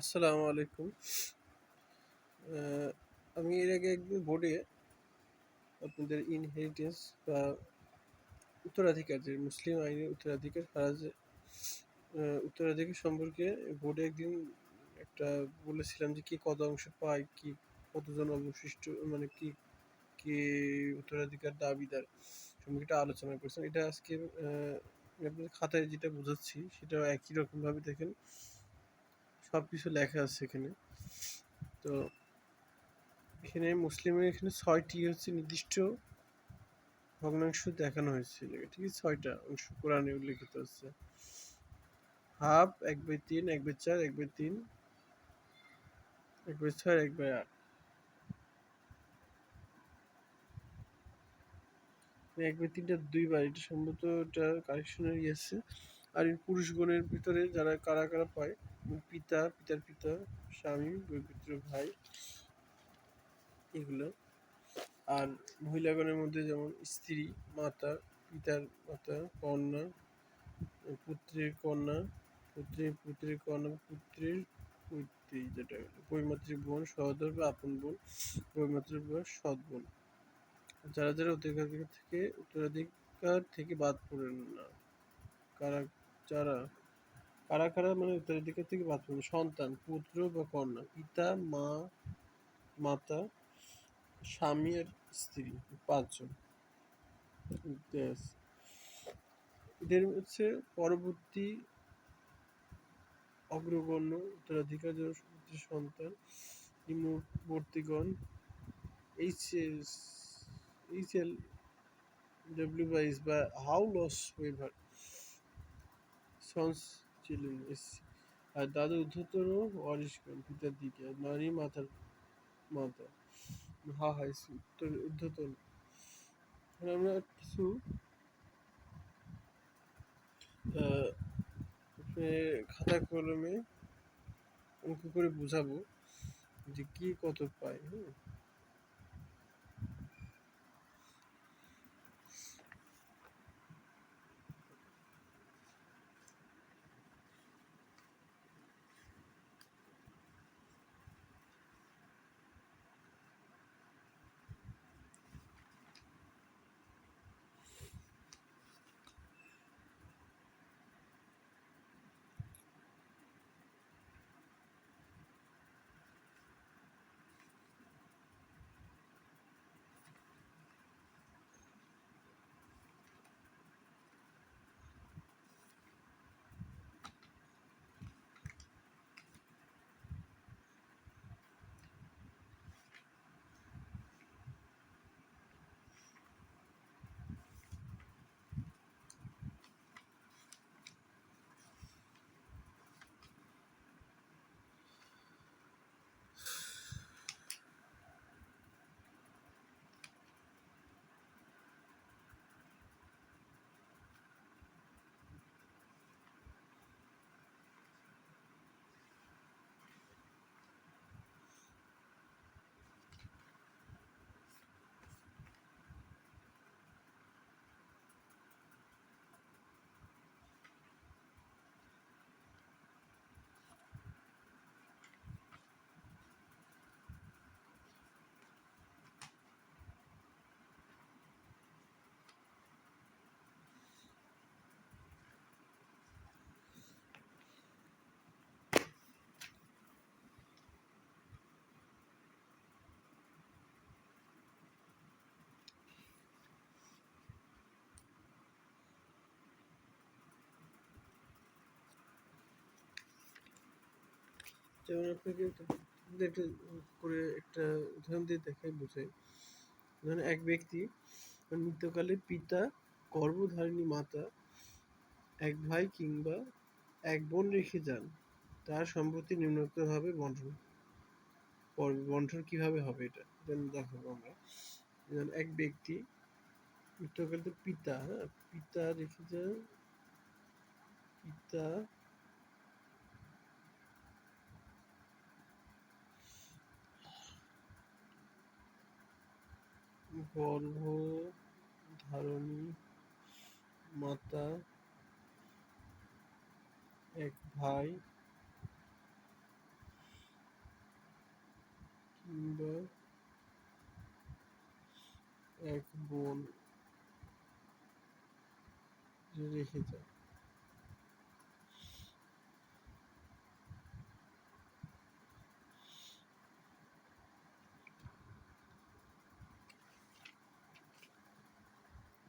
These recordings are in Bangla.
আসসালামু আলাইকুম। আহ, আমি এর আগে একদিন বোর্ডে আপনাদের ইনহেরিটেন্স বা উত্তরাধিকার, যে মুসলিম আইনের উত্তরাধিকার উত্তরাধিকার সম্পর্কে বোর্ডে একদিন একটা বলেছিলাম যে কি কত অংশ পায়, কি কতজন অবশিষ্ট, মানে কি কি উত্তরাধিকার দাবিদার সম্পর্কে একটা আলোচনা করছিলাম। এটা আজকে আমি আপনাদের খাতায় যেটা বোঝাচ্ছি সেটা একই রকম ভাবে দেখেন, সবকিছু লেখা আছে এখানে। তো এখানে মুসলিমের এখানে 6টি হচ্ছে নির্দিষ্ট ভগ্নাংশ দেখানো হয়েছিল, ঠিক আছে? 6টা অংশ কোরআনে উল্লেখিত আছে: হাফ, 1/3, 1/4, 1/3, 1/6, 1/8। 1/3টা 2বার, এটা সম্ভবত এটা কারেকশনের আছে। আর এই পুরুষগণের ভিতরে যারা কারা কারা পায়: পিতা, পিতার পিতা, স্বামী, পবিত্র ভাই, এগুলো। আর মহিলাগণের মধ্যে যেমন স্ত্রী, মাতা, পিতার মাতা, কন্যা, পুত্রের কন্যা, পুত্রের পুত্রের কন্যা, পুত্রের পুত্রী, যেটা বৈমাতৃক বোন, সহোদর বা আপন বোন, বৈমাতৃক বা সৎ বোন, যারা যারা উত্তরাধিকার থেকে বাদ পড়েন না। কারা যারা কারা কারা মানে উত্তরাধিকার থেকে বাদ পড়েন: সন্তান, পুত্র বা কন্যা, পিতা, মা, মাতা, স্বামী আর স্ত্রী, 5জন। এদের হচ্ছে পরবর্তী অগ্রগণ্য উত্তরাধিকার সন্তান, নিম্নবর্তীগণ, এইচ এল ডব্লিউ বাইস বা হাউলস ওয়েভার সন্স ছিলেন এসসি। আর দাদা ঊর্ধ্বতর ওয়ারিশগণ, পিতার দিকে, নারী মাতার মাতা, হা হাই উত্তর ঊর্ধ্বতন। আমরা কিছু খাতা কলমে অঙ্ক করে বোঝাবো যে কি কত পায়। হ্যাঁ, যেমন আপনাকে একটা করে একটা উদাহরণ দিয়ে দেখাই বোঝাই। ধরেন এক ব্যক্তি মৃত্যুকালে পিতা, গর্ভধারিণী মাতা, এক ভাই কিংবা এক বোন রেখে যান। তার সম্পত্তি নিম্নোক্তভাবে বন্টন কিভাবে হবে এটা দেখাবো আমরা। যেমন এক ব্যক্তি মৃত্যুকালে পিতা, হ্যাঁ, পিতা রেখে যান, পিতা গর্ভধারিণী মাতা, এক ভাই বা এক বোন রেখে যায়।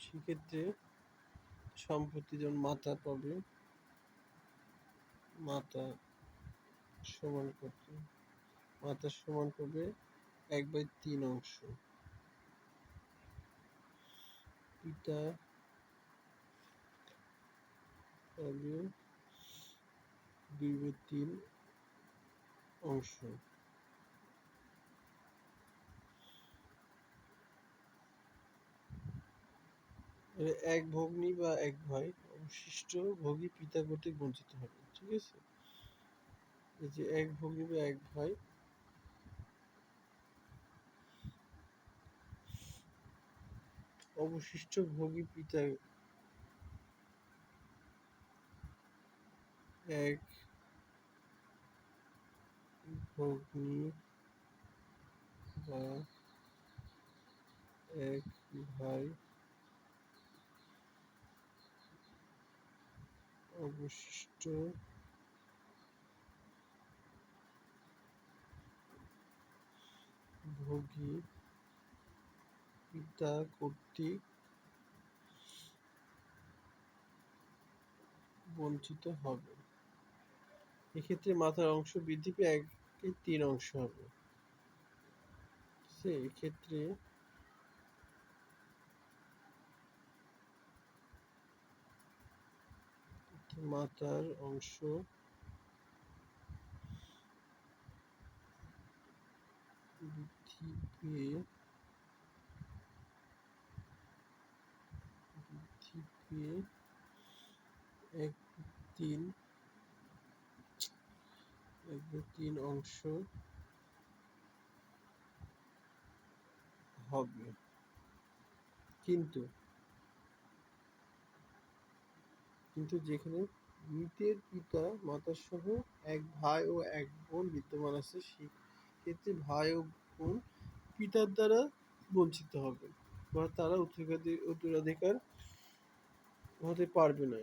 সেক্ষেত্রে সম্পত্তি যেমন মাতা পাবে, মাতা সমান কত, মাতা সমান পাবে 1/3 অংশ, পিতা পাবে 2/3 অংশ। এক ভগ্নী বা এক ভাই অবশিষ্ট ভোগী পিতা কর্তৃক বঞ্চিত হবে। ঠিক আছে, এই যে এক ভগ্নী বা এক ভাই অবশিষ্ট ভোগী পিতা, এক ভগ্নী বা এক ভাই অবশিষ্ট ভোগী পিতা কর্তৃক বঞ্চিত হবে। এক্ষেত্রে মাথার অংশ বৃদ্ধি পেয়ে 1/3 অংশ হবে। এক্ষেত্রে মাথার অংশ বৃদ্ধি পেয়ে 1/3 অংশ হবে। কিন্তু যেখানে মৃতের পিতা মাতা সহ এক ভাই ও এক বোন বিদ্যমান আছে, সেক্ষেত্রে ভাই ও বোন পিতার দ্বারা বঞ্চিত হবে বা তারা উত্তরাধিকার হতে পারবে না।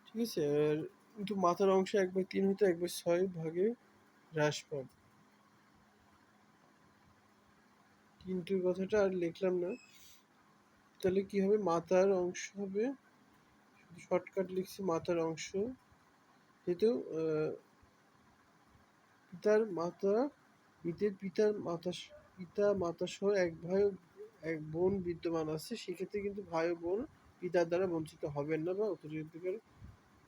ঠিক আছে, আর কিন্তু মাথার অংশ 1/3 হতে 1/6 ভাগে হ্রাস পাবে। কিন্তু কথাটা আর লিখলাম না, তাহলে কি হবে, মাথার অংশ হবে, শর্টকাট লিখছি মাথার অংশ, যেহেতু পিতার মাতা মৃতের পিতা মাতা সহ এক ভাই ও এক বোন বিদ্যমান আছে, সেক্ষেত্রে কিন্তু ভাই ও বোন পিতার দ্বারা বঞ্চিত হবেন না বা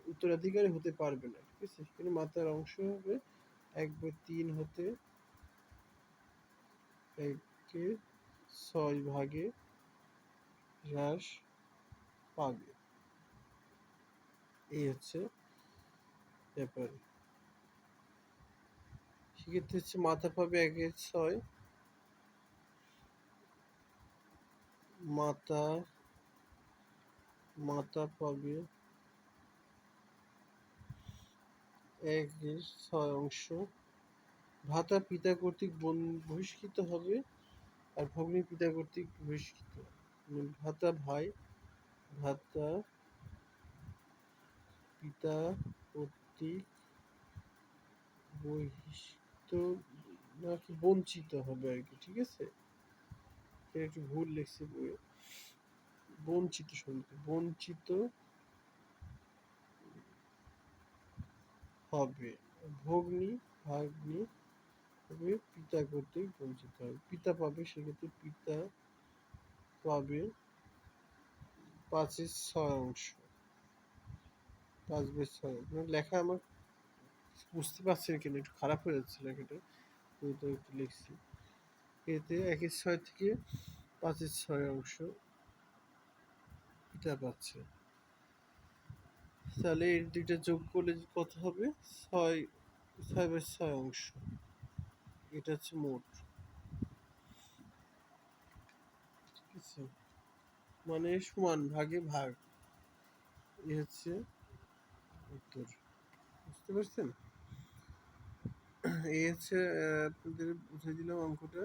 উত্তরাধিকারী হতে পারবে না। ঠিক আছে, কিন্তু মাতার অংশ হবে 1/3 হতে 1/6 ভাগে হ্রাস পাবে। এই হচ্ছে ব্যাপার। সেক্ষেত্রে হচ্ছে মাথা পাবে 1/6, মাতা পাবে 1/6 অংশ, ভ্রাতা পিতা কর্তৃক বহিষ্কৃত হবে আর ভগ্নী পিতা কর্তৃক বহিষ্কৃত। ভ্রাতা পিতা কর্তৃক বহিষ্কৃত নাকি বঞ্চিত হবে আর কি। ঠিক আছে, একটু ভুল লিখছি বইয়ে, বঞ্চিত হবে। ভাগ্নি হবে পিতা কর্তৃক বঞ্চিত হবে। পিতা পাবে, সেক্ষেত্রে পিতা পাবে 5/6 অংশ, 5/6। লেখা আমার বুঝতে পারছেন কিনা, একটু খারাপ হয়ে যাচ্ছে লেখাটা, তো একটু লিখছি। এতে 1/6 থেকে 5/6 অংশ পিতা পাচ্ছে। তাহলে এর দুইটা যোগ করলে কত হবে, 6/6 অংশ। এটা হচ্ছে মোট। ঠিক আছে, মানে সমান ভাগে ভাগ। এ হচ্ছে উত্তর। বুঝতে পারছেন? এই হচ্ছে আপনাদের বুঝাই দিলাম অঙ্কটা।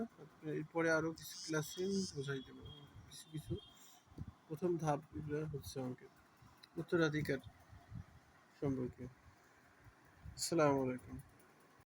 এরপরে আরো কিছু ক্লাসে বুঝাই দেবো কিছু কিছু। প্রথম ধাপ এগুলো হচ্ছে অঙ্কের উত্তরাধিকার সম্পর্কে। আসসালামু আলাইকুম।